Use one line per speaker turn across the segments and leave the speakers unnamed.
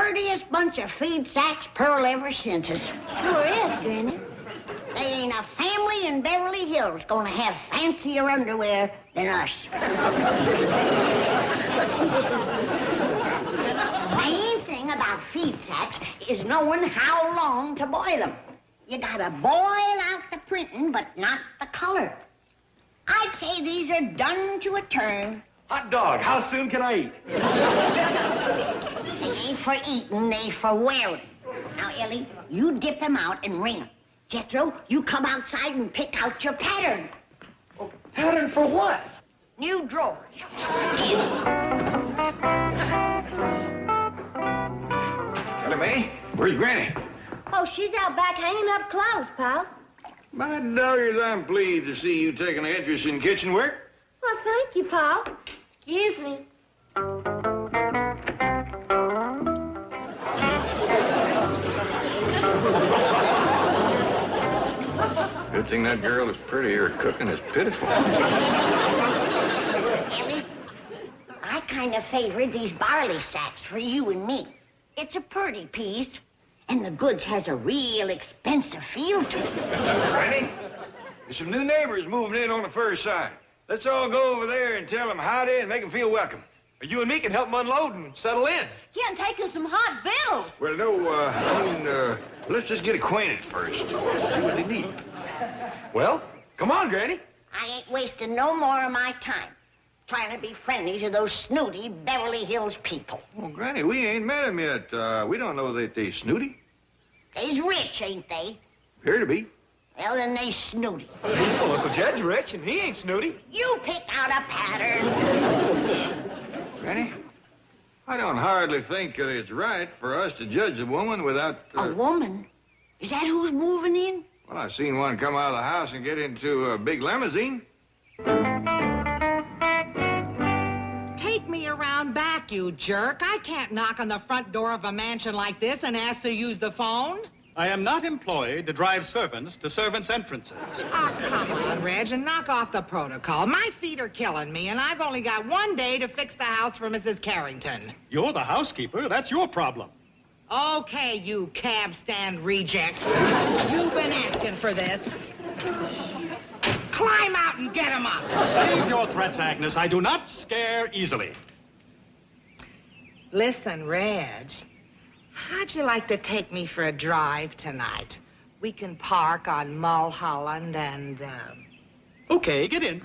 purtiest bunch of feed sacks Pearl ever sent us.
Sure is, Granny.
There ain't a family in Beverly Hills gonna have fancier underwear than us. Main thing about feed sacks is knowing how long to boil them. You gotta boil out the printing, but not the color. I'd say these are done to a turn.
Hot dog, how soon can I eat?
They ain't for eating, they for wearing. Now, Ellie, you dip them out and wring them. Jethro, you come outside and pick out your pattern.
Oh, pattern for what?
New drawers.
Hello, May. Where's Granny?
Oh, she's out back hanging up clothes, pal.
My doggers, I'm pleased to see you taking an interest in kitchen work.
Well, thank you, pal. Excuse me.
Good thing that girl is pretty. Her cooking is pitiful.
Ellie, I kind of favor these barley sacks for you and me. It's a purty piece, and the goods has a real expensive feel to it.
Granny, there's some new neighbors moving in on the first side. Let's all go over there and tell them howdy and make them feel welcome.
You and me can help them unload and settle in.
Yeah, and take us some hot victuals.
Well, no, let's just get acquainted first. See what they need.
Well, come on, Granny.
I ain't wasting no more of my time trying to be friendly to those snooty Beverly Hills people.
Well, Granny, we ain't met them yet. We don't know that they snooty.
They's rich, ain't they?
Appear to be.
Well, then they snooty.
Well, Uncle Jed's rich, and he ain't snooty.
You pick out a pattern.
Granny, I don't hardly think that it's right for us to judge a woman without...
A woman? Is that who's moving in?
Well, I seen one come out of the house and get into a big limousine.
Take me around back, you jerk. I can't knock on the front door of a mansion like this and ask to use the phone.
I am not employed to drive servants to servants' entrances.
Oh, come on, Reg, and knock off the protocol. My feet are killing me, and I've only got one day to fix the house for Mrs. Carrington.
You're the housekeeper. That's your problem.
Okay, you cab stand reject. You've been asking for this. Climb out and get him up.
Save your threats, Agnes. I do not scare easily.
Listen, Reg, how'd you like to take me for a drive tonight? We can park on Mulholland and,
Okay, get in.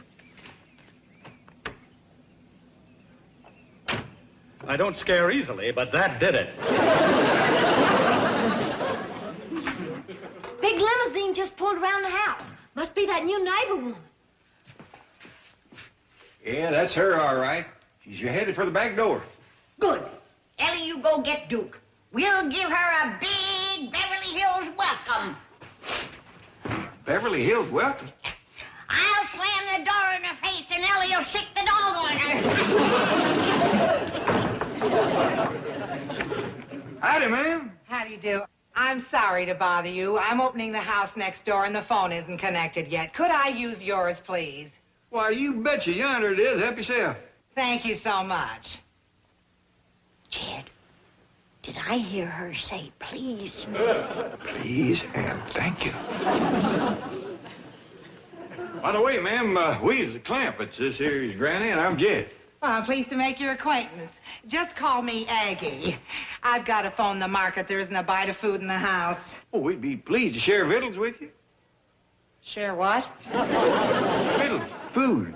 I don't scare easily, but that did it.
Big limousine just pulled around the house. Must be that new neighbor woman.
Yeah, that's her, all right. She's headed for the back door.
Good. Ellie, you go get Duke. We'll give her a big Beverly Hills welcome.
Beverly Hills welcome?
I'll slam the door in her face and Ellie will sick the dog on her.
Howdy, ma'am.
how do you do? I'm sorry to bother you. I'm opening the house next door and the phone isn't connected yet. Could I use yours, please?
Why, you betcha. Yonder it is. Help yourself.
Thank you so much.
Jed, did I hear her say please?
Please and thank you. By the way, ma'am, we is the Clampetts. This here is Granny, and I'm Jed.
Well, I'm pleased to make your acquaintance. Just call me Aggie. I've got to phone the market. There isn't a bite of food in the house.
Oh, we'd be pleased to share victuals with you.
Share what?
Victuals, food.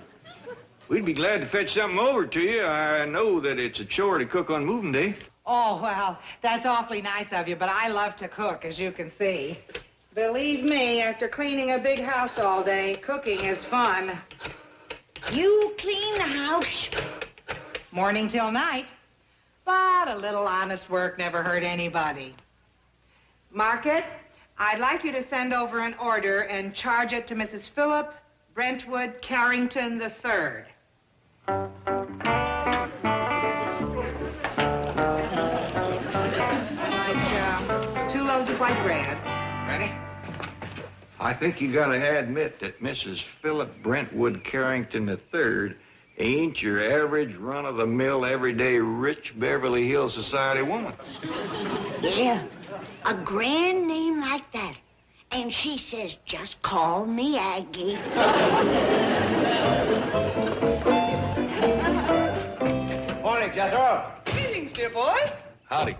We'd be glad to fetch something over to you. I know that it's a chore to cook on moving day.
Oh, well, that's awfully nice of you, but I love to cook, as you can see. Believe me, after cleaning a big house all day, cooking is fun.
You clean the house?
Morning till night. But a little honest work never hurt anybody. Market, I'd like you to send over an order and charge it to Mrs. Philip Brentwood Carrington III. Like 2 loaves of white bread.
Ready? I think you gotta admit that Mrs. Philip Brentwood Carrington III Ain't your average run-of-the-mill, everyday rich Beverly Hills society woman.
Yeah, a grand name like that. And she says, just call me Aggie.
Morning, Jethro.
Greetings, dear boy.
Howdy.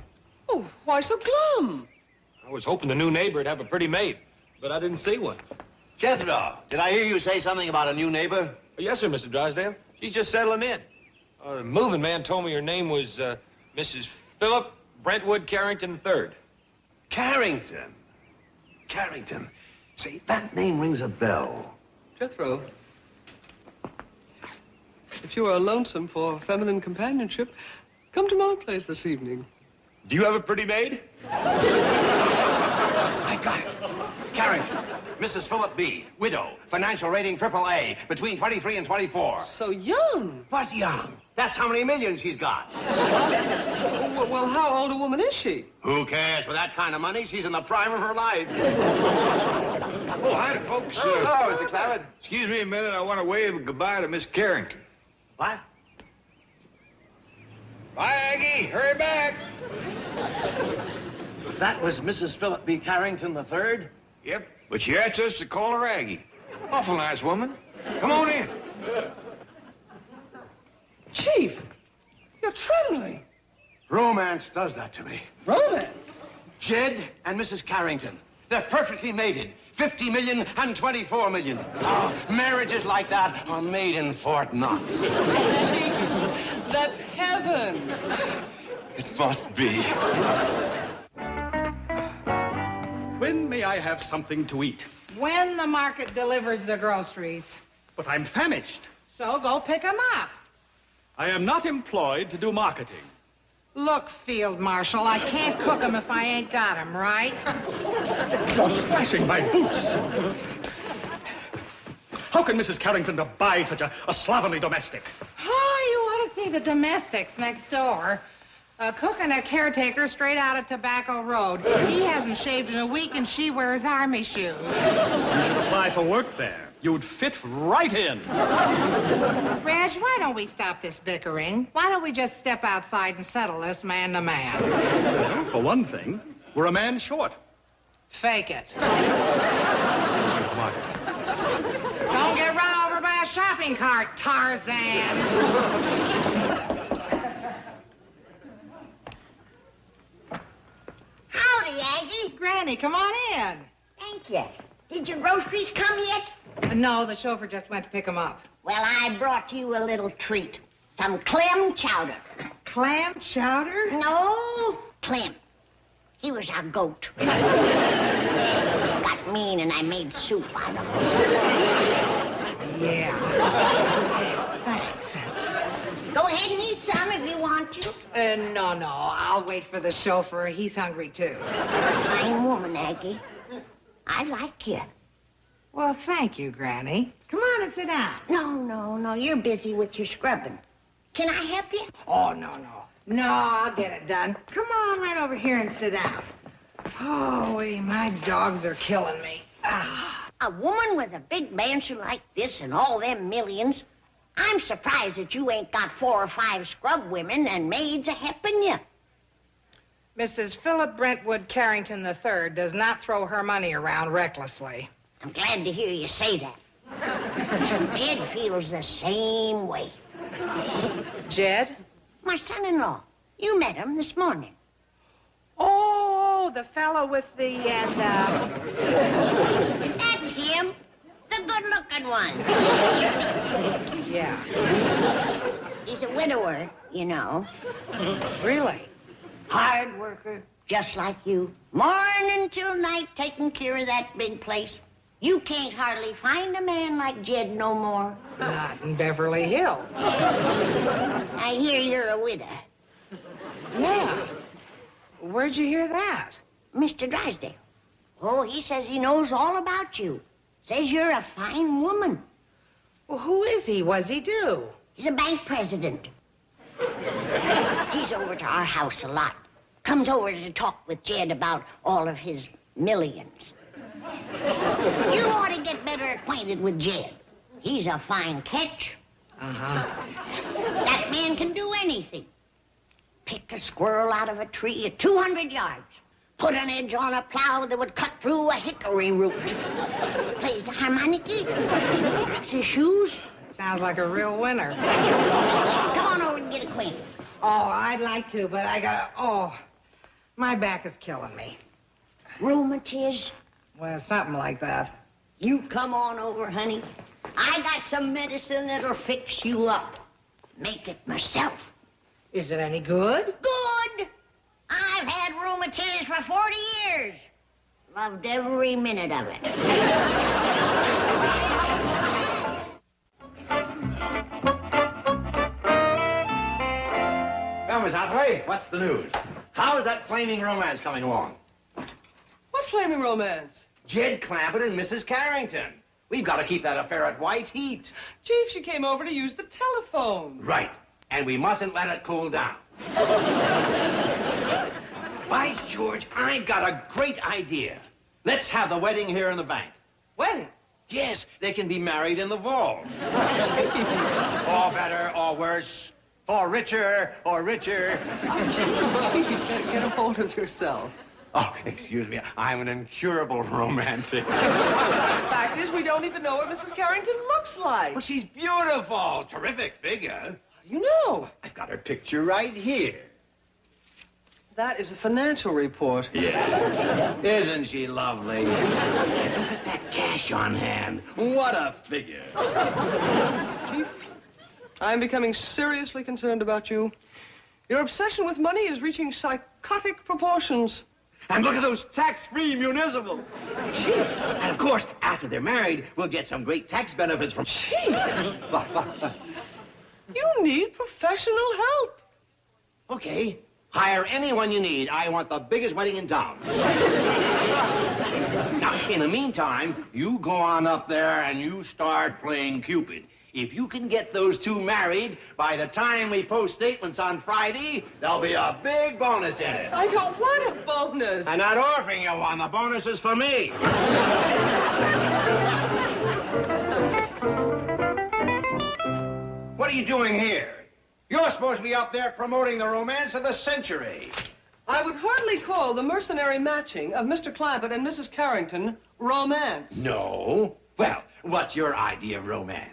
Oh, why so glum?
I was hoping the new neighbor'd have a pretty maid, but I didn't see one.
Jethro, did I hear you say something about a new neighbor?
Yes, sir, Mr. Drysdale. She's just settling in. The moving man told me her name was Mrs. Philip Brentwood Carrington III.
Carrington. Carrington. See, that name rings a bell.
Jethro, if you are lonesome for feminine companionship, come to my place this evening.
Do you have a pretty maid?
I got it. Carrington. Mrs. Philip B., widow, financial rating AAA, between 23 and 24.
So young.
What young? That's how many millions he's got.
Well, how old a woman is she?
Who cares? With that kind of money, she's in the prime of her life.
Oh, hi, folks.
Hello, Mr. Clampett.
Excuse me a minute. I want to wave goodbye to Miss Carrington.
What?
Bye, Aggie. Hurry back.
That was Mrs. Philip B. Carrington III?
Yep, but she asked us to call her Aggie. Awful nice woman. Come on in.
Chief, you're trembling.
Romance does that to me.
Romance?
Jed and Mrs. Carrington. They're perfectly mated. 50 million and 24 million. Oh, marriages like that are made in Fort Knox.
Chief, that's heaven.
It must be.
When may I have something to eat?
When the market delivers the groceries.
But I'm famished.
So go pick 'em up.
I am not employed to do marketing.
Look, Field Marshal, I can't cook 'em if I ain't got 'em, right?
You're slashing my boots. How can Mrs. Carrington abide such a slovenly domestic?
Oh, you ought to see the domestics next door. A cook and a caretaker straight out of Tobacco Road. He hasn't shaved in a week, and she wears army shoes.
You should apply for work there. You'd fit right in.
Reg, why don't we stop this bickering? Why don't we just step outside and settle this man to man?
Well, for one thing, we're a man short.
Fake it.
Come on.
Don't get run over by a shopping cart, Tarzan.
Howdy, Aggie.
Granny, come on in.
Thank you. Did your groceries come yet?
No, the chauffeur just went to pick 'em up.
Well, I brought you a little treat. Some clam chowder.
Clam chowder?
No, Clem. He was our goat. Got mean and I made soup out of him.
Yeah. Thanks.
Go ahead and eat some if you want to.
No. I'll wait for the chauffeur. He's hungry, too.
Fine woman, Aggie. I like you.
Well, thank you, Granny. Come on and sit down.
No. You're busy with your scrubbing. Can I help you?
Oh, no. No, I'll get it done. Come on right over here and sit down. Oh, my dogs are killing me. Ah.
A woman with a big mansion like this and all them millions, I'm surprised that you ain't got 4 or 5 scrub women and maids a-helping you.
Mrs. Philip Brentwood Carrington III does not throw her money around recklessly.
I'm glad to hear you say that. Jed feels the same way.
Jed?
My son-in-law. You met him this morning.
Oh, the fellow with the,
That's him. The good-looking one.
Yeah.
He's a widower, you know.
Really?
Hard worker, just like you. Morning till night taking care of that big place. You can't hardly find a man like Jed no more.
Not in Beverly Hills.
I hear you're a widow.
Yeah. Where'd you hear that?
Mr. Drysdale. Oh, he says he knows all about you. Says you're a fine woman.
Well, who is he? What's he do?
He's a bank president. He's over to our house a lot. Comes over to talk with Jed about all of his millions. You ought to get better acquainted with Jed. He's a fine catch. That man can do anything. Pick a squirrel out of a tree at 200 yards. Put an edge on a plow that would cut through a hickory root. Plays the harmonica. Makes his shoes.
Sounds like a real winner.
Come on over and get acquainted.
Oh, I'd like to, but I gotta... Oh, my back is killing me.
Rheumatiz.
Well, something like that.
You come on over, honey. I got some medicine that'll fix you up. Make it myself.
Is it any good?
Good. I've had rheumatiz for 40 years. Loved every minute of it.
Well, Miss Hathaway, what's the news? How is that flaming romance coming along?
What flaming romance?
Jed Clampett and Mrs. Carrington. We've got to keep that affair at white heat.
Chief, she came over to use the telephone.
Right. And we mustn't let it cool down. By George, I got a great idea. Let's have the wedding here in the bank.
Wedding?
Yes, they can be married in the vault. Or better, or worse. Or richer, or richer.
Get a hold of yourself.
Oh, excuse me. I'm an incurable romantic.
The fact is, we don't even know what Mrs. Carrington looks like.
Well, she's beautiful. Terrific figure.
You know.
I've got her picture right here.
That is a financial report.
Yeah. Isn't she lovely? Look at that cash on hand. What a figure.
Chief, I'm becoming seriously concerned about you. Your obsession with money is reaching psychotic proportions.
And look at those tax-free municipals. Chief. And of course, after they're married, we'll get some great tax benefits from...
Chief! You need professional help.
Okay. Hire anyone you need. I want the biggest wedding in town. Now, in the meantime, you go on up there and you start playing Cupid. If you can get those two married, by the time we post statements on Friday, there'll be a big bonus in it.
I don't want a bonus.
I'm not offering you one. The bonus is for me. What are you doing here? You're supposed to be up there promoting the romance of the century.
I would hardly call the mercenary matching of Mr. Clampett and Mrs. Carrington romance.
No. Well, what's your idea of romance?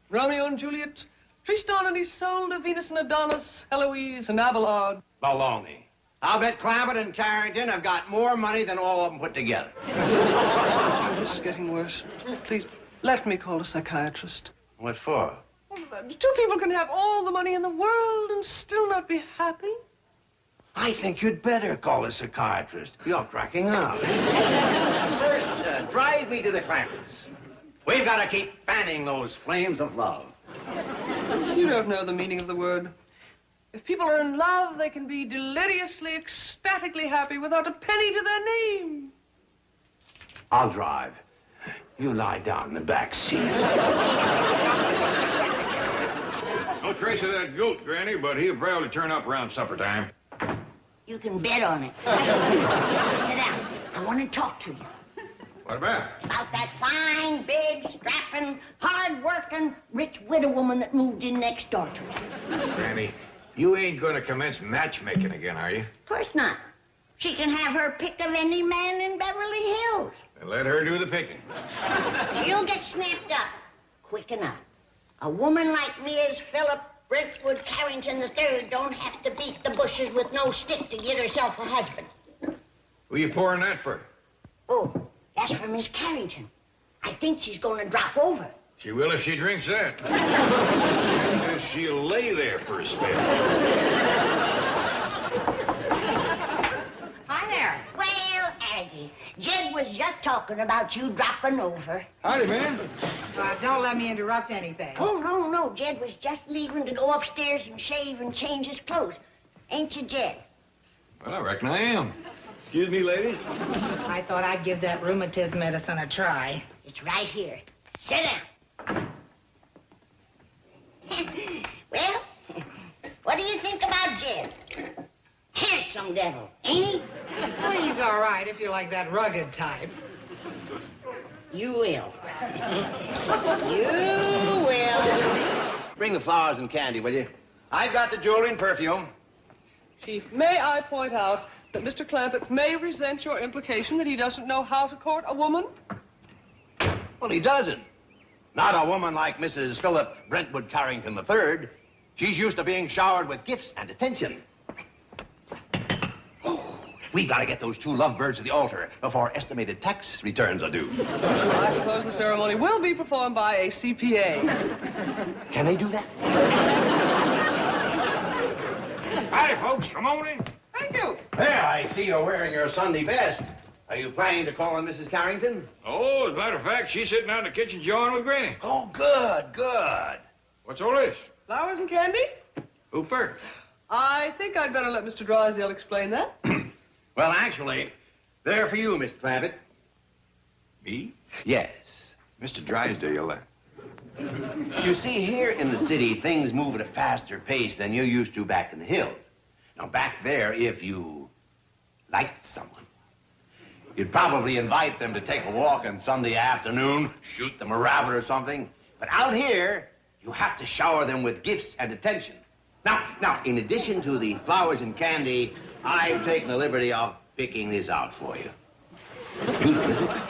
Romeo and Juliet, Tristan and Isolde, Venus and Adonis, Heloise and Abelard.
Baloney. I'll bet Clampett and Carrington have got more money than all of them put together.
This is getting worse. Please, let me call a psychiatrist.
What for?
Two people can have all the money in the world and still not be happy.
I think you'd better call a psychiatrist. You're cracking up. First, drive me to the Clampetts. We've got to keep fanning those flames of love.
You don't know the meaning of the word. If people are in love, they can be deliriously, ecstatically happy without a penny to their name.
I'll drive. You lie down in the back seat.
No trace of that goat, Granny, but he'll probably turn up around supper time.
You can bet on it. Sit down. I want to talk to you.
What about?
About that fine, big, strapping, hard-working, rich widow woman that moved in next door to us.
Granny, you ain't going to commence matchmaking again, are you?
Of course not. She can have her pick of any man in Beverly Hills.
Then let her do the picking.
She'll get snapped up quick enough. A woman like Ms. Philip Brentwood Carrington III don't have to beat the bushes with no stick to get herself a husband.
Who you pouring that for?
Oh, that's for Miss Carrington. I think she's going to drop over.
She will if she drinks that. Guess she'll lay there for a spell.
Hi there.
Well, Aggie, Jed was just talking about you dropping over.
Howdy, man.
Don't let me interrupt anything.
Oh, no. Jed was just leaving to go upstairs and shave and change his clothes. Ain't you, Jed?
Well, I reckon I am. Excuse me, ladies.
I thought I'd give that rheumatism medicine a try.
It's right here. Sit down. Well, what do you think about Jed? Handsome devil, ain't he?
Well, he's all right if you like that rugged type.
You will. You will.
bring the flowers and candy, will you? I've got the jewelry and perfume.
Chief, may I point out that Mr. Clampett may resent your implication that he doesn't know how to court a woman?
Well, he doesn't. Not a woman like Mrs. Philip Brentwood Carrington III. She's used to being showered with gifts and attention. Oh, we've got to get those 2 lovebirds to the altar before estimated tax returns are due.
Well, I suppose the ceremony will be performed by a CPA.
Can they do that?
Hi, folks. Come on in.
Thank you.
There, I see you're wearing your Sunday best. Are you planning to call on Mrs. Carrington?
Oh, as a matter of fact, she's sitting out in the kitchen jawing with Granny.
Oh, good, good.
What's all this?
Flowers and candy?
Who first?
I think I'd better let Mr. Drysdale explain that.
Well, actually, they're for you, Mr. Clampett.
Me?
Yes.
Mr. Drysdale.
You see, here in the city, things move at a faster pace than you used to back in the hills. Now, back there, if you liked someone, you'd probably invite them to take a walk on Sunday afternoon, shoot them a rabbit or something. But out here, you have to shower them with gifts and attention. Now, in addition to the flowers and candy, I've taken the liberty of picking this out for you. Beautiful, isn't it?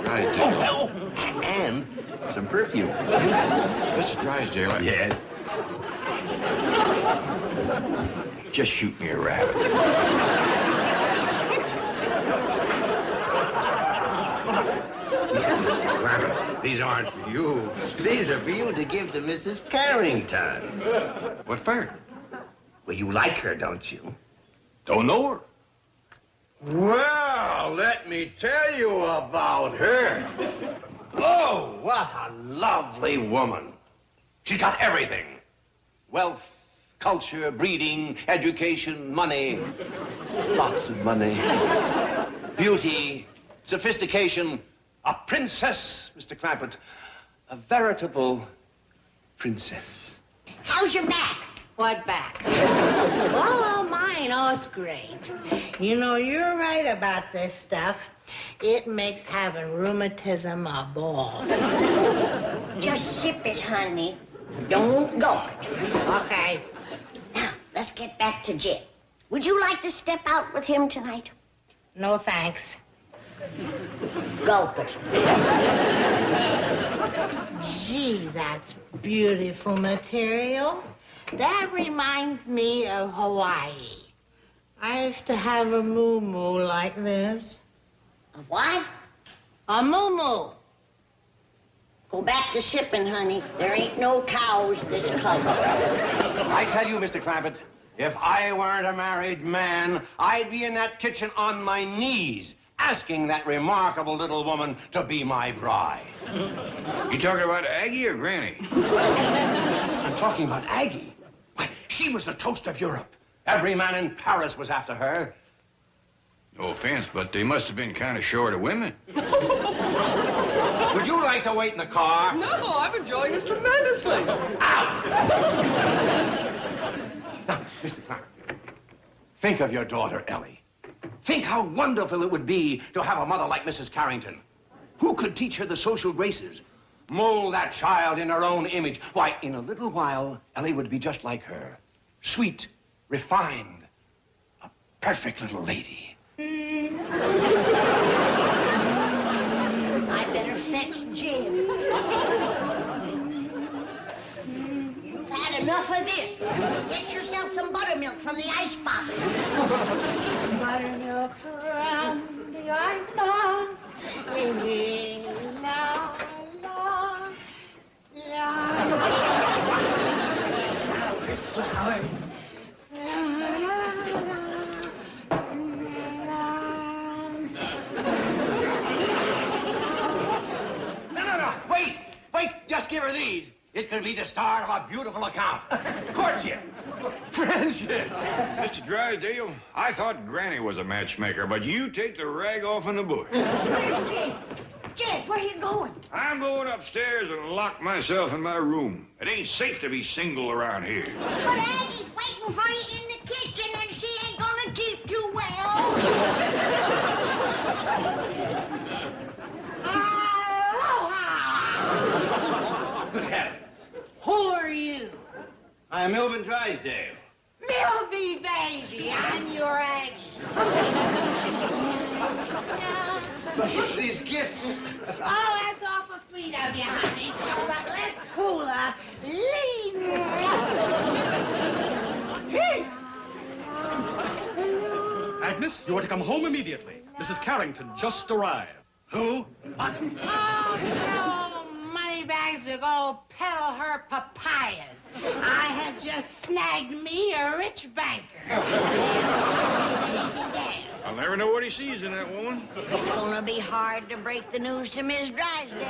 Right.
Oh, and some perfume.
Mr. Drysdale.
Yes.
Just shoot me a rabbit.
These aren't for you. These are for you to give to Mrs. Carrington.
What for?
Well, you like her, don't you?
Don't know her.
Well, let me tell you about her. Oh, what a lovely woman. She's got everything. Wealth, culture, breeding, education, money. Lots of money. Beauty, sophistication. A princess, Mr. Clampett. A veritable princess.
How's your back?
What back? Oh, mine. Oh, it's great. You know, you're right about this stuff. It makes having rheumatism a ball.
Just sip it, honey. Don't gulp it.
Okay.
Now, let's get back to Jed. Would you like to step out with him tonight?
No thanks.
Gulp it.
Gee, that's beautiful material. That reminds me of Hawaii. I used to have a moo-moo like this.
A what?
A moo-moo.
Go back to sipping, honey. There ain't no cows this color.
I tell you, Mr. Clampett, if I weren't a married man, I'd be in that kitchen on my knees, asking that remarkable little woman to be my bride.
You talking about Aggie or Granny?
I'm talking about Aggie. Why, she was the toast of Europe. Every man in Paris was after her.
No offense, but they must have been kind of short of women.
Would you like to wait in the car?
No, I'm enjoying this tremendously.
Now, Mr. Clark, think of your daughter, Ellie. Think how wonderful it would be to have a mother like Mrs. Carrington. Who could teach her the social graces? Mold that child in her own image. Why, in a little while, Ellie would be just like her. Sweet, refined, a perfect little lady.
I better fetch Jim. You've had enough of this. Get yourself some buttermilk from the icebox.
Buttermilk from the icebox. Flowers.
No. Wait. Just give her these. It could be the start of a beautiful account. Courtship. Friendship.
Mr. Drysdale, I thought Granny was a matchmaker, but you take the rag off in the bush.
Where's Jed? Jed, where are you going?
I'm going upstairs and lock myself in my room. It ain't safe to be single around here.
But Aggie's waiting for you in the kitchen, and she ain't gonna keep too well.
Good heavens. I'm Melvin Drysdale.
Milby, baby, I'm your Aggie.
These gifts.
Oh, that's awful sweet of you, honey. But let's cooler. Leave
Agnes, you are to come home immediately. Mrs. Carrington just arrived.
Who? What?
Oh, no, moneybags to go peddle her papayas. I have just snagged me a rich banker.
I'll never know what he sees in that woman.
It's gonna be hard to break the news to Miss Drysdale.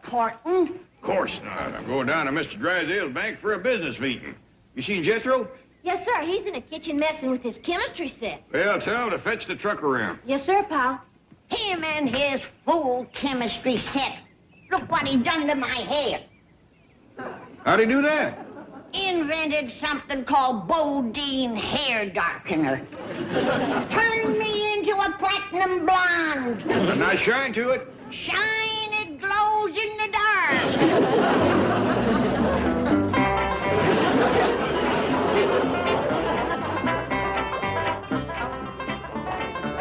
Courting?
Of course not. I'm going down to Mr. Drysdale's bank for a business meeting. You seen Jethro?
Yes, sir. He's in the kitchen messing with his chemistry set.
Well, tell him to fetch the truck around.
Yes, sir, pal.
Him and his fool chemistry set. Look what he done to my hair.
How'd he do that?
Invented something called Bodine hair darkener. Turned me into a platinum blonde.
A nice shine to it.
Shine, it glows in the dark.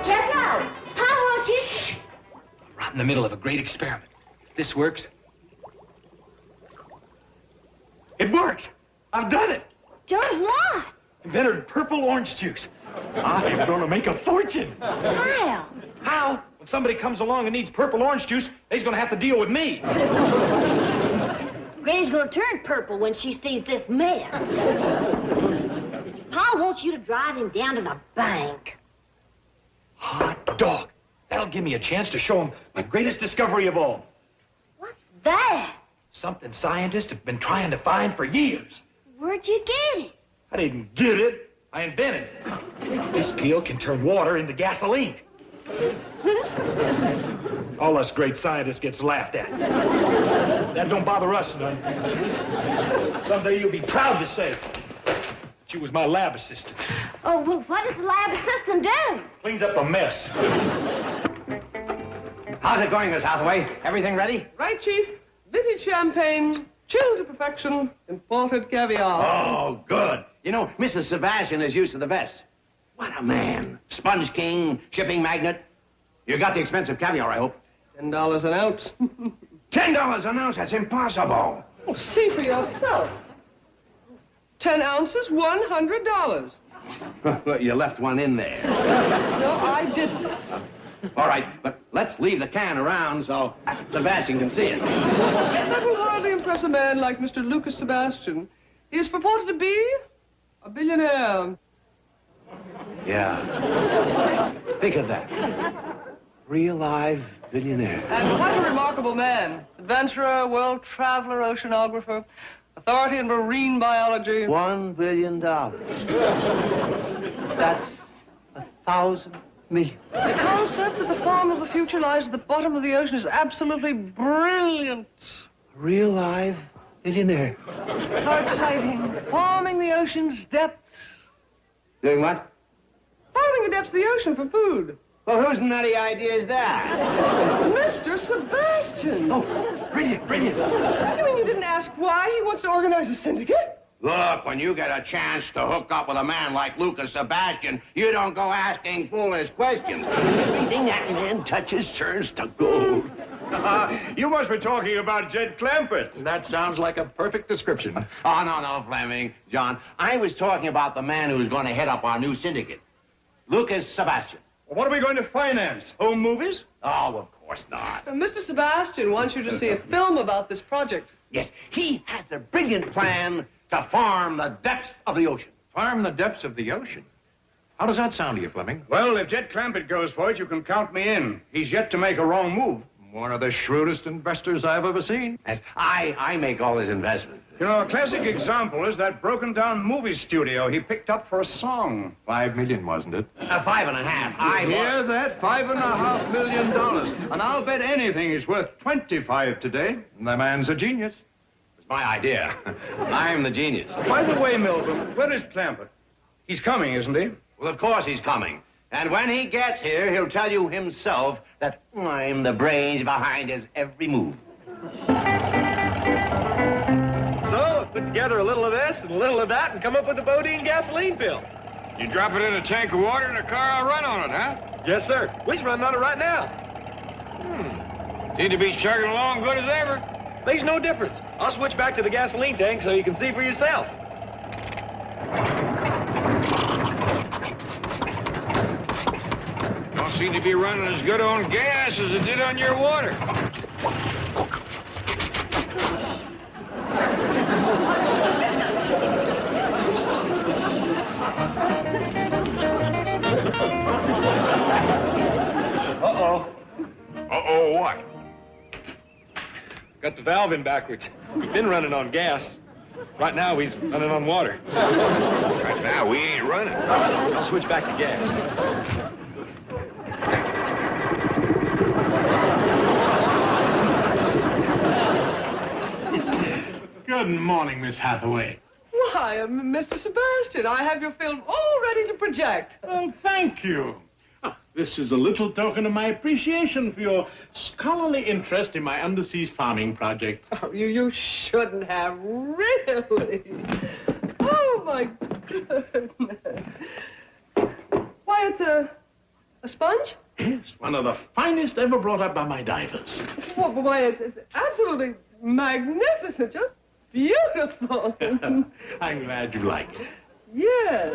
Jethro, Pop wants you...
Shh. Right in the middle of a great experiment. If this works... It works! I've done it!
Done what?
Invented purple orange juice. I'm gonna make a fortune.
How?
How? When somebody comes along and needs purple orange juice, they's gonna have to deal with me.
Granny's gonna turn purple when she sees this mess. Pa wants you to drive him down to the bank.
Hot dog. That'll give me a chance to show him my greatest discovery of all.
What's that?
Something scientists have been trying to find for years.
Where'd you get it?
I didn't get it. I invented it. This peel can turn water into gasoline. All us great scientists gets laughed at. That don't bother us none. Someday you'll be proud to say she was my lab assistant.
Oh, well, what does the lab assistant do?
Cleans up the mess.
How's it going, Miss Hathaway? Everything ready?
Right, Chief. Vintage champagne, chilled to perfection, imported caviar.
Oh, good. You know, Mrs. Sebastian is used to the best. What a man. Sponge king, shipping magnate. You got the expensive caviar, I hope.
$10 an ounce.
$10 an ounce? That's impossible.
Oh, see for yourself. 10 ounces, $100.
You left one in there.
No, I didn't.
All right, but let's leave the can around so Sebastian can see it.
That will hardly impress a man like Mr. Lucas Sebastian. He is purported to be a billionaire.
Yeah. Think of that. Real live billionaire.
And quite a remarkable man. Adventurer, world traveler, oceanographer, authority in marine biology.
$1 billion. That's 1,000 million.
His concept that the farm of the future lies at the bottom of the ocean is absolutely brilliant.
Real live billionaire.
How exciting. Farming the ocean's depths.
Doing what?
Farming the depths of the ocean for food.
Well, whose nutty idea is that?
Mr. Sebastian.
Oh, brilliant, brilliant.
You mean you didn't ask why he wants to organize a syndicate?
Look, when you get a chance to hook up with a man like Lucas Sebastian, you don't go asking foolish questions. Everything that man touches turns to gold.
You must be talking about Jed Clampetts.
That sounds like a perfect description.
Oh, no, Fleming. John, I was talking about the man who's going to head up our new syndicate. Lucas Sebastian.
Well, what are we going to finance? Home movies?
Oh, of course not.
Mr. Sebastian wants you to see a film about this project.
Yes, he has a brilliant plan to farm the depths of the ocean.
Farm the depths of the ocean. How does that sound to you, Fleming?
Well, if Jed Clampett goes for it, you can count me in. He's yet to make a wrong move.
One of the shrewdest investors I've ever seen.
Yes, I make all his investments.
You know, a classic example is that broken-down movie studio he picked up for a song.
$5 million, wasn't it?
5.5.
Hear that? $5.5 million. And I'll bet anything he's worth 25 today.
The man's a genius.
It's my idea. I'm the genius.
By the way, Milburn, where is Clampett? He's coming, isn't he?
Well, of course he's coming. And when he gets here, he'll tell you himself that I'm the brains behind his every move.
So, put together a little of this and a little of that and come up with a Bodine gasoline bill.
You drop it in a tank of water and the car will run on it, huh?
Yes, sir. We's running on it right now.
Seem to be chugging along good as ever.
Makes no difference. I'll switch back to the gasoline tank so you can see for yourself.
Don't seem to be running as good on gas as it did on your water.
Uh-oh.
Uh-oh, what?
Got the valve in backwards. We've been running on gas. Right now, he's running on water.
Right now, we ain't running.
I'll switch back to gas.
Good morning, Miss Hathaway.
Why, Mr. Sebastian, I have your film all ready to project.
Oh, thank you. This is a little token of my appreciation for your scholarly interest in my underseas farming project.
Oh, you shouldn't have, really. Oh, my goodness. Why, it's a sponge?
Yes, one of the finest ever brought up by my divers.
Why, it's absolutely magnificent, just beautiful.
I'm glad you like it.
Yes.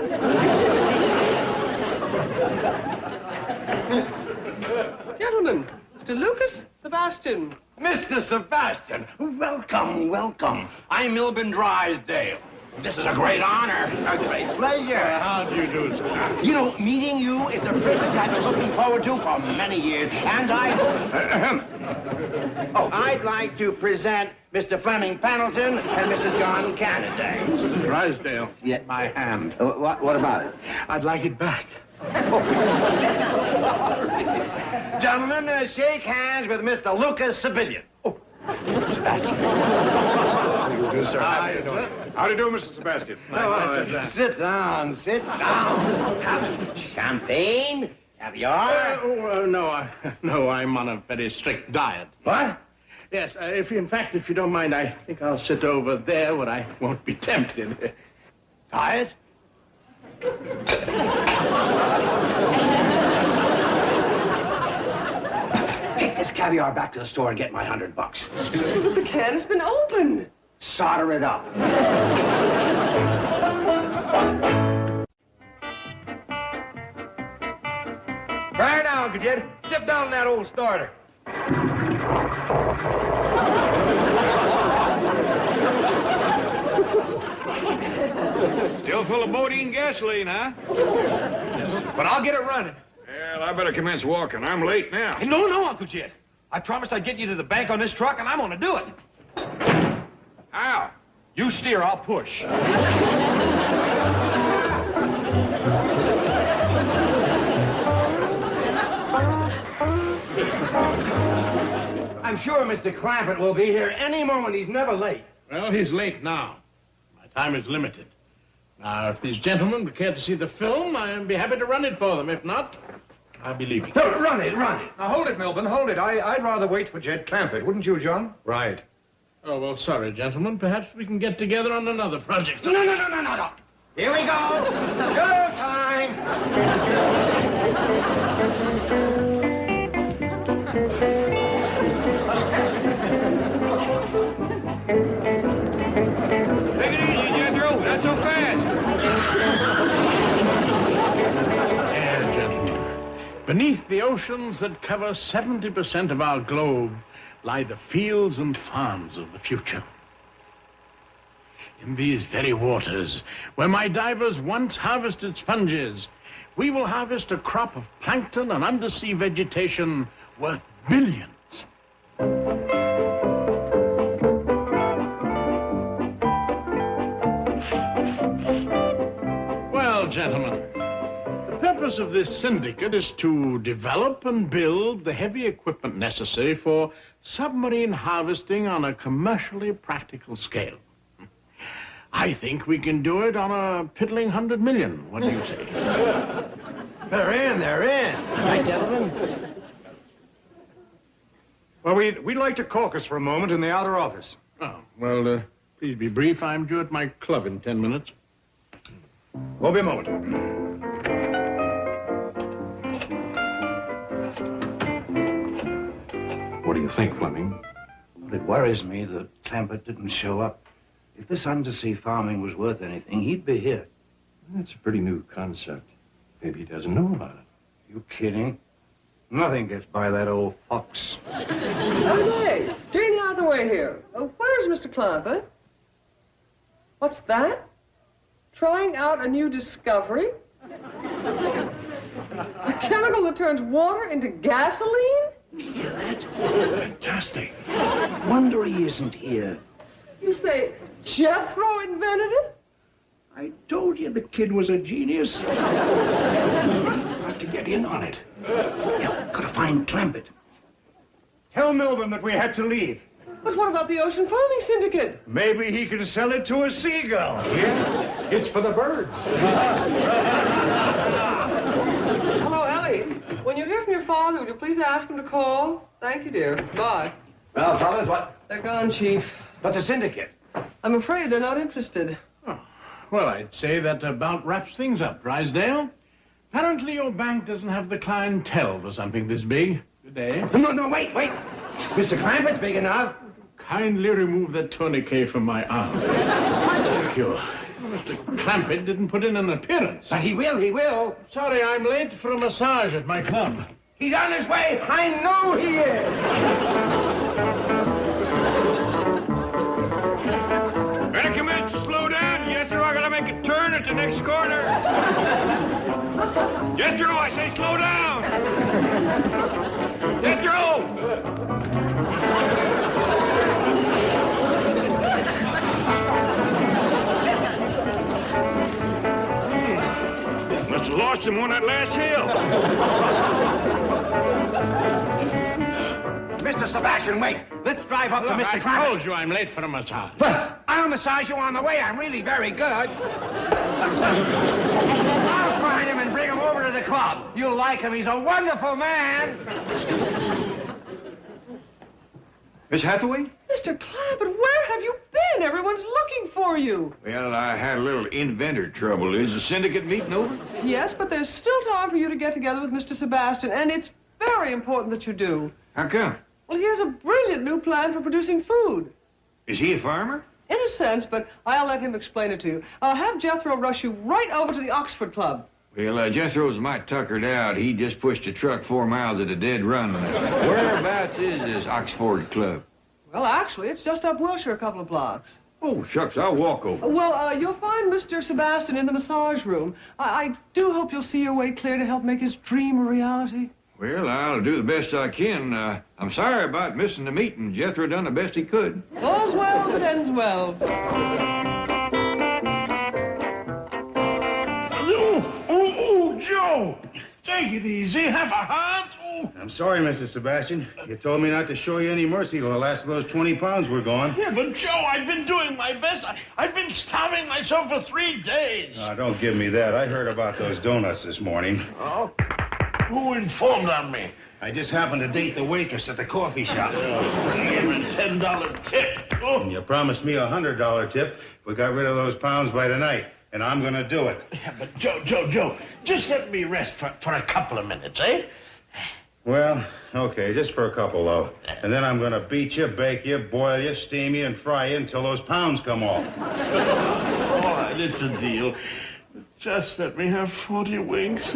Gentlemen, Mr. Lucas Sebastian.
Mr. Sebastian, welcome, welcome. I'm Milburn Drysdale. This is a great honor, a great pleasure.
How do you do, sir?
You know, meeting you is a privilege I've been looking forward to for many years, and I'd like to present Mr. Fleming Pendleton and Mr. John Canada.
Mr. Drysdale,
Yeah.
my hand.
What about it?
I'd like it back.
Gentlemen, shake hands with Mr. Lucas Sebastian. Oh, Sebastian.
How do you do, sir? How do you do, How do you do, Mr. Sebastian?
Sit down, sit down. Have some champagne, caviar.
No, I'm on a very strict diet.
What?
Yes, if you don't mind, I think I'll sit over there where I won't be tempted.
Diet? Take this caviar back to the store and get my $100.
But the can has been opened.
Solder it up.
Right now, Uncle Jed. Step down on that old starter.
Still full of Bodine gasoline, huh?
But I'll get it running.
Well, I better commence walking. I'm late now.
Hey, no, Uncle Jed. I promised I'd get you to the bank on this truck, and I'm gonna do it.
How?
You steer, I'll push.
I'm sure Mr. Clampett will be here any moment. He's never late.
Well, he's late now. My time is limited. Now, if these gentlemen would care to see the film, I'd be happy to run it for them. If not, I'll be leaving.
No, run it.
Now, hold it, Milburn, hold it. I'd rather wait for Jed Clampett, wouldn't you, John?
Right.
Oh, well, sorry, gentlemen. Perhaps we can get together on another project.
No. Here we go. Go time.
Take it easy, Jethro. Not so fast.
Yeah, gentlemen. Beneath the oceans that cover 70% of our globe lie the fields and farms of the future. In these very waters, where my divers once harvested sponges, we will harvest a crop of plankton and undersea vegetation worth billions. Well, gentlemen, the purpose of this syndicate is to develop and build the heavy equipment necessary for submarine harvesting on a commercially practical scale. I think we can do it on a piddling 100 million. What do you say?
They're in.
Hi, gentlemen.
Well, we'd like to caucus for a moment in the outer office.
Oh, well, please be brief. I'm due at my club in 10 minutes.
Won't be a moment. What do you think, Fleming?
Well, it worries me that Clampett didn't show up. If this undersea farming was worth anything, he'd be here.
That's a pretty new concept. Maybe he doesn't know about it.
You kidding? Nothing gets by that old fox.
Oh, hey, Jane Hathaway here. Where's Mr. Clampett? What's that? Trying out a new discovery? A chemical that turns water into gasoline?
You hear that? Fantastic. Wonder he isn't here.
You say Jethro invented it?
I told you the kid was a genius. Got to get in on it. Yeah, gotta find Clampett.
Tell Milburn that we had to leave.
But what about the Ocean Farming Syndicate?
Maybe he can sell it to a seagull. Yeah? It's for the birds.
Hello, Ellie. When you hear from your father, would you please ask him to call? Thank you, dear. Bye.
Well, fellas, what?
They're gone, Chief.
But the syndicate?
I'm afraid they're not interested.
Oh, well, I'd say that about wraps things up, Drysdale. Apparently your bank doesn't have the clientele for something this big. Good day.
No, wait. Mr. Clampett's big enough.
Kindly remove that tourniquet from my arm. Thank you. Mr. Clampett didn't put in an appearance.
But he will.
Sorry, I'm late for a massage at my club.
He's on his way. I know he is.
Recommend you slow down, Jethro. I gotta make a turn at the next corner. Jethro, I say slow down. Jethro! Must have lost him on that last hill.
Mr. Sebastian, wait. Let's drive up to Mr.
I
Clampett.
told you I'm late for a massage.
But I'll massage you on the way. I'm really very good. I'll find him and bring him over to the club. You'll like him. He's a wonderful man.
Miss Hathaway?
Mr. Clampett, where have you been? Everyone's looking for you.
Well, I had a little inventor trouble. Is the syndicate meeting over?
Yes, but there's still time for you to get together with Mr. Sebastian, and it's very important that you do.
How come?
Well, he has a brilliant new plan for producing food.
Is he a farmer?
In a sense, but I'll let him explain it to you. I'll have Jethro rush you right over to the Oxford Club.
Well, Jethro's might tuckered out. He just pushed a truck 4 miles at a dead run. Whereabouts is this Oxford Club?
Well, actually, it's just up Wilshire a couple of blocks.
Oh, shucks, I'll walk over.
Well, you'll find Mr. Sebastian in the massage room. I do hope you'll see your way clear to help make his dream a reality.
Well, I'll do the best I can. I'm sorry about missing the meeting. Jethro done the best he could.
All's well that ends well.
Oh, Joe! Take it easy. Have a heart. Oh.
I'm sorry, Mr. Sebastian. You told me not to show you any mercy till the last of those 20 pounds were gone.
Yeah, but Joe, I've been doing my best. I've been starving myself for 3 days.
Oh, don't give me that. I heard about those donuts this morning.
Oh? Who informed on me?
I just happened to date the waitress at the coffee shop.
Give him a $10 tip. Oh.
And you promised me a $100 tip if we got rid of those pounds by tonight. And I'm gonna do it.
Yeah, but Joe, just let me rest for a couple of minutes, eh?
Well, okay, just for a couple, though. And then I'm gonna beat you, bake you, boil you, steam you, and fry you until those pounds come off.
All right, it's a deal. Just let me have 40 winks.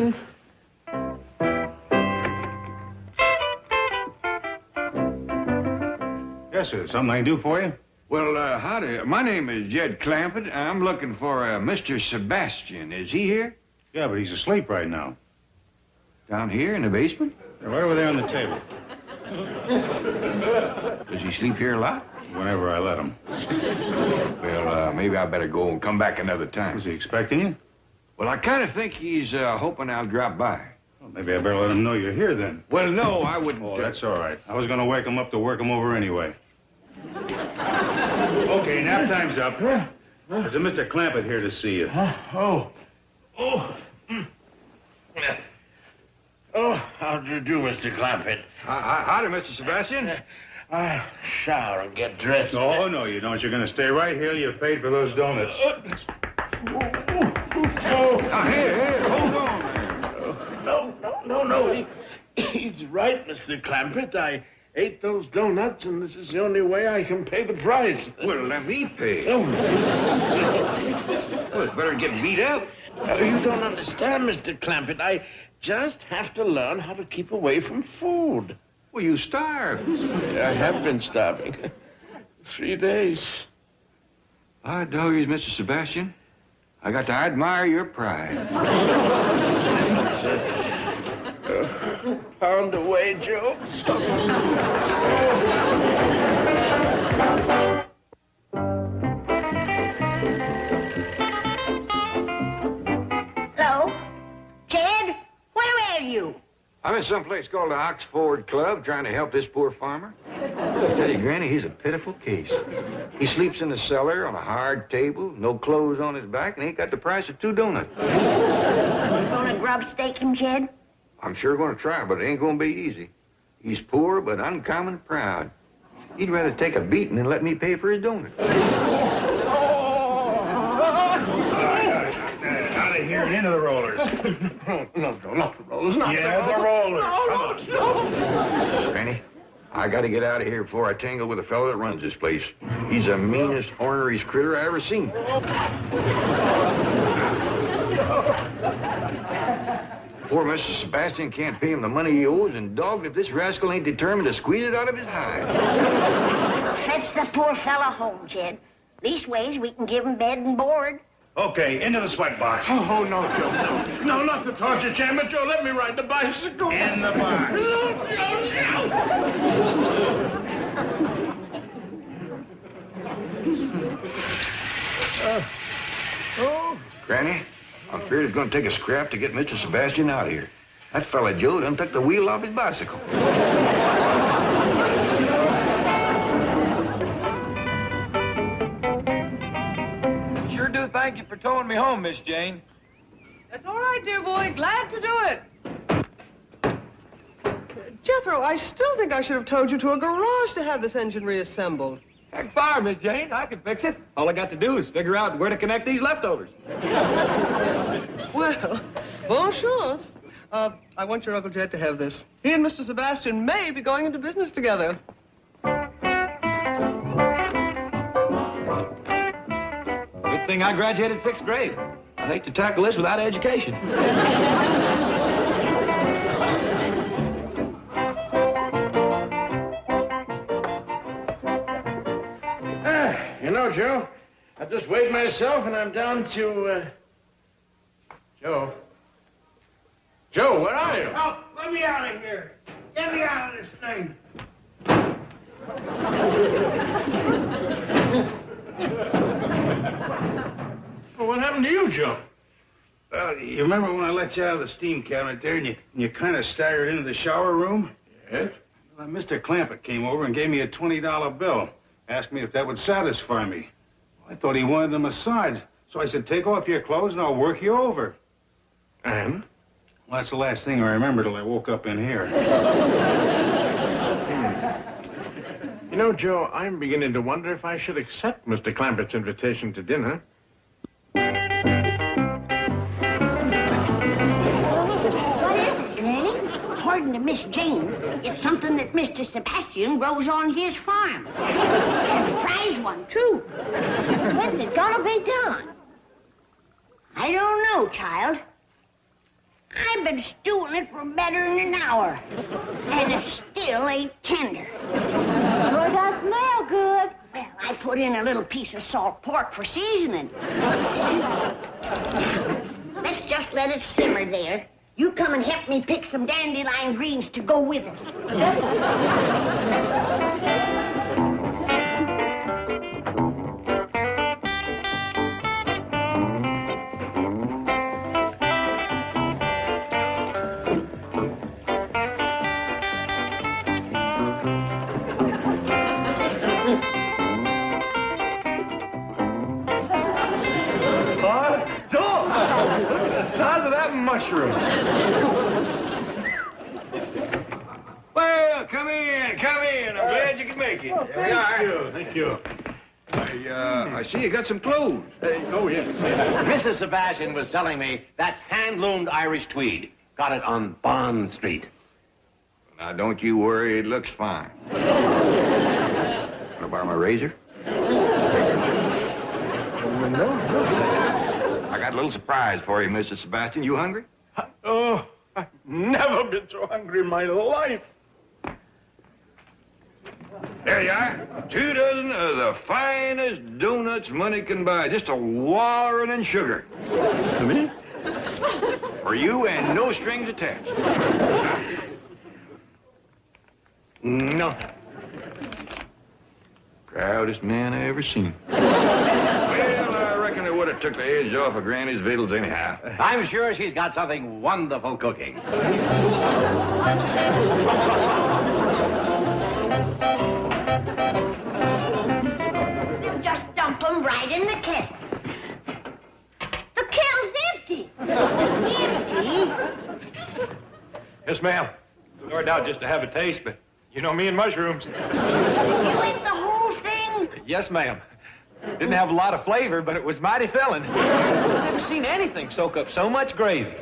Yes, sir. Something I can do for you?
Well, howdy. My name is Jed Clampett. I'm looking for Mr. Sebastian. Is he here?
Yeah, but he's asleep right now.
Down here in the basement?
Right over there on the table.
Does he sleep here a lot?
Whenever I let him.
Well, maybe I better go and come back another time.
Was he expecting you?
Well, I kind of think he's hoping I'll drop by.
Well, maybe I better let him know you're here then.
Well, no, I wouldn't.
Oh, that's all right. I was going to wake him up to work him over anyway. Okay, nap time's up. There's a Mr. Clampett here to see you.
Oh, how do you do, Mr. Clampett?
Howdy, Mr. Sebastian.
I'll shower and get dressed.
Oh, no, you don't. You're going to stay right here. You've paid for those donuts.
Now, here, hold on.
No. He's right, Mr. Clampett. I ate those donuts, and this is the only way I can pay the price.
Well, let me pay.
Oh.
Well, it's better get beat up.
You don't understand, Mr. Clampett. I just have to learn how to keep away from food.
Well, you starved.
I have been starving. 3 days.
By doggies, Mr. Sebastian, I got to admire your pride.
Pound away, Joe.
Hello? Ted? Where are you?
I'm in some place called the Oxford Club trying to help this poor farmer. I tell you, Granny, he's a pitiful case. He sleeps in the cellar on a hard table, no clothes on his back, and ain't got the price of 2 donuts.
You gonna grub stake him, Jed?
I'm sure going to try, but it ain't going to be easy. He's poor, but uncommon proud. He'd rather take a beating than let me pay for his donuts.
Out of here and into the rollers.
No, not the rollers. Not
the rollers.
No.
Granny, I got to get out of here before I tangle with the fellow that runs this place. He's the meanest, orneriest critter I ever seen. Poor Mr. Sebastian can't pay him the money he owes, and dogged if this rascal ain't determined to squeeze it out of his hide.
Fetch the poor fella home, Jed. Leastways, we can give him bed and board.
Okay, into the sweat box.
Oh, no, Joe, no. No, not the torture chamber, Joe. Let me ride the bicycle.
In the box.
No, Joe.
Granny, I'm afraid it's going to take a scrap to get Mr. Sebastian out of here. That fella Joe done took the wheel off his bicycle.
Sure do thank you for towing me home, Miss Jane.
That's all right, dear boy. Glad to do it. Jethro, I still think I should have towed you to a garage to have this engine reassembled.
Heck fire, Miss Jane. I can fix it. All I got to do is figure out where to connect these leftovers.
Well, bon chance. I want your Uncle Jed to have this. He and Mr. Sebastian may be going into business together.
Good thing I graduated 6th grade. I hate to tackle this without education.
You know, Joe, I just weighed myself, and I'm down to, Joe. Joe, where are you?
Oh, let me out of here. Get me out of this thing.
Well, what happened to you, Joe?
You remember when I let you out of the steam cabinet there and you kind of staggered into the shower room?
Yes?
Well, Mr. Clampett came over and gave me a $20 bill. Asked me if that would satisfy me. I thought he wanted a massage. So I said, take off your clothes and I'll work you over.
And?
Well, that's the last thing I remember till I woke up in here.
You know, Joe, I'm beginning to wonder if I should accept Mr. Clampett's invitation to dinner.
What is it, Granny? According to Miss Jane, it's something that Mr. Sebastian grows on his farm. And a prize one, too. When's it gonna be done? I don't know, child. I've been stewing it for better than an hour, and it still ain't tender. Sure does smell. put in a little piece of salt pork for seasoning. Let's just let it simmer there. You come and help me pick some dandelion greens to go with it.
Size of that mushroom.
Well, come in, come in. I'm glad you could make it. There we are.
Thank you.
I see you got some clothes.
Oh, yes.
Mrs. Sebastian was telling me that's hand-loomed Irish tweed. Got it on Bond Street.
Now, don't you worry. It looks fine. Want to borrow my razor? I got a little surprise for you, Mrs. Sebastian. You hungry?
Oh, I've never been so hungry in my life.
There you are. 2 dozen of the finest donuts money can buy. Just a wallering in sugar.
Me?
For you and no strings attached.
No.
Proudest man I ever seen. Well, I reckon it would have took the edge off of Granny's victuals anyhow.
I'm sure she's got something wonderful cooking.
Just dump them right in the kettle. The kettle's empty. Empty?
Yes, ma'am. Started out just to have a taste, but you know me and mushrooms.
You ate the whole thing?
Yes, ma'am. Didn't have a lot of flavor, but it was mighty filling. I've never seen anything soak up so much gravy.